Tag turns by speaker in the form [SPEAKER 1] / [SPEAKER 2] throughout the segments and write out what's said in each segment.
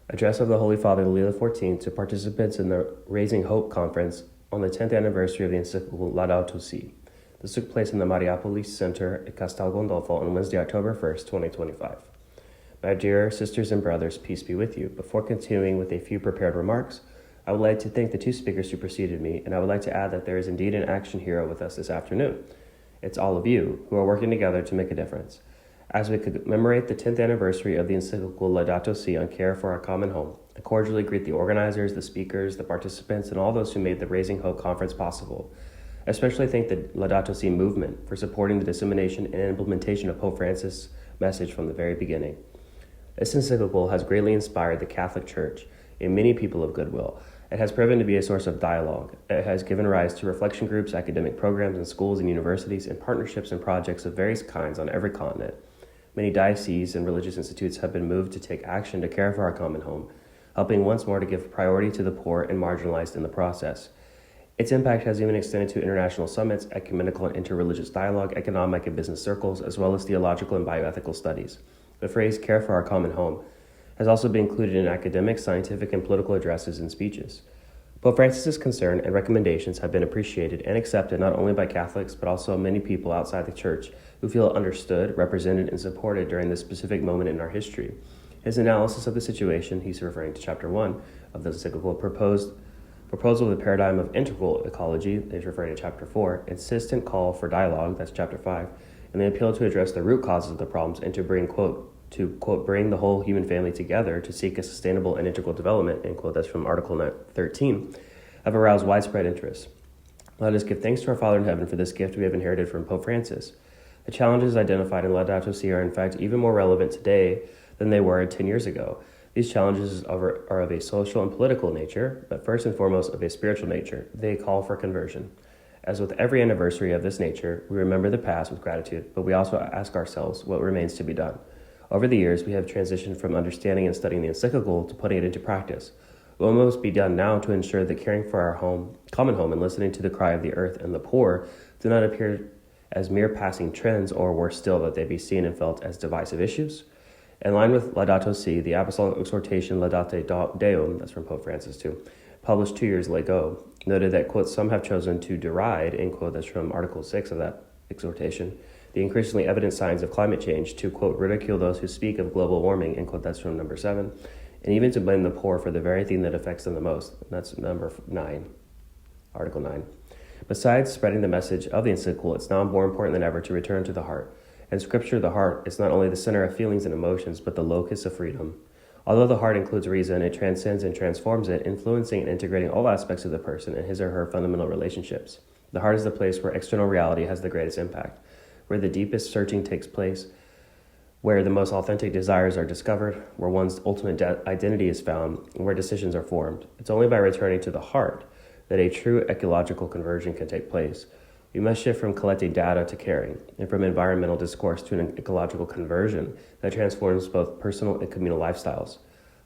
[SPEAKER 1] Address of the Holy Father Leo XIV to participants in the Raising Hope Conference on the 10th anniversary of the Encyclical Laudato Si. This took place in the Mariapolis Center at Castel Gandolfo on Wednesday, October 1st, 2025. My dear sisters and brothers, peace be with you. Before continuing with a few prepared remarks, I would like to thank the two speakers who preceded me, and I would like to add that there is indeed an action hero with us this afternoon. It's all of you who are working together to make a difference. As we commemorate the 10th anniversary of the Encyclical Laudato Si on care for our common home, I cordially greet the organizers, the speakers, the participants, and all those who made the Raising Hope Conference possible. I especially thank the Laudato Si movement for supporting the dissemination and implementation of Pope Francis' message from the very beginning. This encyclical has greatly inspired the Catholic Church and many people of goodwill. It has proven to be a source of dialogue. It has given rise to reflection groups, academic programs in schools and universities, and partnerships and projects of various kinds on every continent. Many dioceses and religious institutes have been moved to take action to care for our common home, helping once more to give priority to the poor and marginalized in the process. Its impact has even extended to international summits, ecumenical and interreligious dialogue, economic and business circles, as well as theological and bioethical studies. The phrase care for our common home has also been included in academic, scientific, and political addresses and speeches. Pope Francis' concern and recommendations have been appreciated and accepted not only by Catholics, but also many people outside the Church who feel understood, represented, and supported during this specific moment in our history. His analysis of the situation, he's referring to Chapter 1 of the Encyclical, proposal of the paradigm of integral ecology, he's referring to Chapter 4, insistent call for dialogue, that's Chapter 5, and the appeal to address the root causes of the problems and to bring, quote, bring the whole human family together to seek a sustainable and integral development, end quote, that's from Article 13, have aroused widespread interest. Let us give thanks to our Father in heaven for this gift we have inherited from Pope Francis. The challenges identified in Laudato Si are in fact even more relevant today than they were 10 years ago. These challenges are of a social and political nature, but first and foremost of a spiritual nature. They call for conversion. As with every anniversary of this nature, we remember the past with gratitude, but we also ask ourselves what remains to be done. Over the years, we have transitioned from understanding and studying the encyclical to putting it into practice. What must be done now to ensure that caring for our common home, and listening to the cry of the earth and the poor do not appear as mere passing trends, or worse still, that they be seen and felt as divisive issues? In line with Laudato Si, the Apostolic Exhortation Laudate Deum, that's from Pope Francis too, published 2 years ago, noted that, quote, some have chosen to deride, end quote, that's from Article 6 of that exhortation, the increasingly evident signs of climate change, to, quote, ridicule those who speak of global warming, end quote, that's from number 7, and even to blame the poor for the very thing that affects them the most. That's number 9, Article 9. Besides spreading the message of the encyclical, it's now more important than ever to return to the heart. In Scripture, the heart is not only the center of feelings and emotions, but the locus of freedom. Although the heart includes reason, it transcends and transforms it, influencing and integrating all aspects of the person and his or her fundamental relationships. The heart is the place where external reality has the greatest impact, where the deepest searching takes place, where the most authentic desires are discovered, where one's ultimate identity is found, and where decisions are formed. It's only by returning to the heart that a true ecological conversion can take place. We must shift from collecting data to caring, and from environmental discourse to an ecological conversion that transforms both personal and communal lifestyles.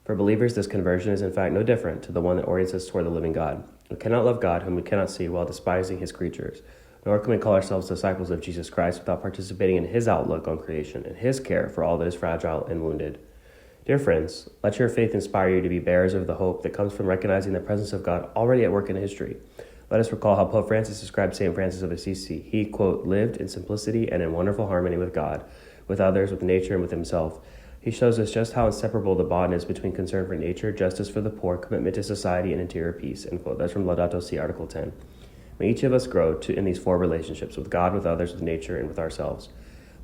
[SPEAKER 1] For believers, this conversion is in fact no different to the one that orients us toward the living God. We cannot love God whom we cannot see while despising his creatures, nor can we call ourselves disciples of Jesus Christ without participating in his outlook on creation and his care for all that is fragile and wounded. Dear friends, let your faith inspire you to be bearers of the hope that comes from recognizing the presence of God already at work in history. Let us recall how Pope Francis described St. Francis of Assisi. He, quote, lived in simplicity and in wonderful harmony with God, with others, with nature, and with himself. He shows us just how inseparable the bond is between concern for nature, justice for the poor, commitment to society, and interior peace, end quote. That's from Laudato Si, Article 10. May each of us grow in these 4 relationships, with God, with others, with nature, and with ourselves.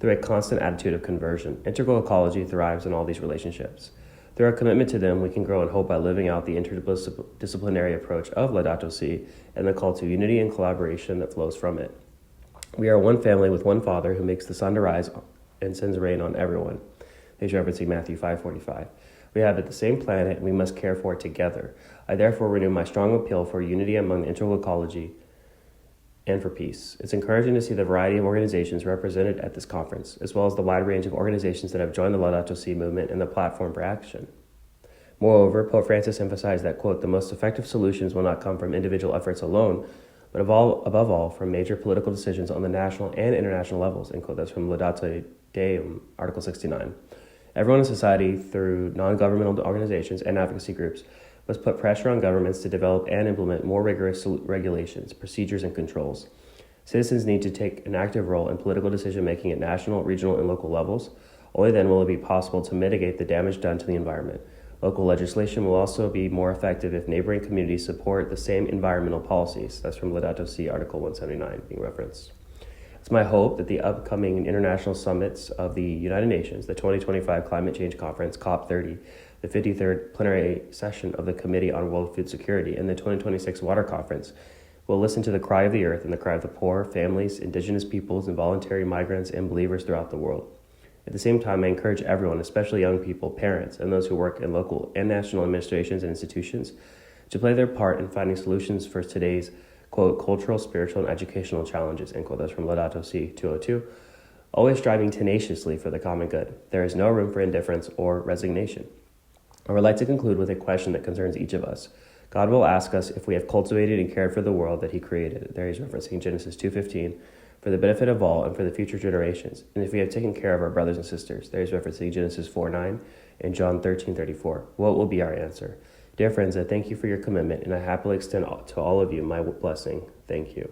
[SPEAKER 1] Through a constant attitude of conversion, integral ecology thrives in all these relationships. Through our commitment to them, we can grow in hope by living out the interdisciplinary approach of Laudato Si and the call to unity and collaboration that flows from it. We are one family with one Father who makes the sun to rise and sends rain on everyone. He's referencing Matthew 5:45. We have the same planet and we must care for it together. I therefore renew my strong appeal for unity among the integral ecology and for peace. It's encouraging to see the variety of organizations represented at this conference, as well as the wide range of organizations that have joined the Laudato Si movement and the platform for action. Moreover, Pope Francis emphasized that, quote, the most effective solutions will not come from individual efforts alone, but above all from major political decisions on the national and international levels, end quote. That's from Laudate Deum, Article 69. Everyone in society, through non-governmental organizations and advocacy groups, must put pressure on governments to develop and implement more rigorous regulations, procedures, and controls. Citizens need to take an active role in political decision-making at national, regional, and local levels. Only then will it be possible to mitigate the damage done to the environment. Local legislation will also be more effective if neighboring communities support the same environmental policies. That's from Laudato Si, Article 179 being referenced. It's my hope that the upcoming international summits of the United Nations, the 2025 Climate Change Conference, COP30, the 53rd plenary session of the Committee on World Food Security, and the 2026 Water Conference will listen to the cry of the earth and the cry of the poor, families, indigenous peoples, and voluntary migrants and believers throughout the world. At the same time, I encourage everyone, especially young people, parents, and those who work in local and national administrations and institutions, to play their part in finding solutions for today's, quote, cultural, spiritual, and educational challenges, end quote. That's from Laudato Si 202. Always striving tenaciously for the common good. There is no room for indifference or resignation. I would like to conclude with a question that concerns each of us. God will ask us if we have cultivated and cared for the world that he created. There he's referencing Genesis 2:15. For the benefit of all and for the future generations, and if we have taken care of our brothers and sisters. There is referencing Genesis 4:9 and John 13:34. What will be our answer? Dear friends, I thank you for your commitment, and I happily extend to all of you my blessing. Thank you.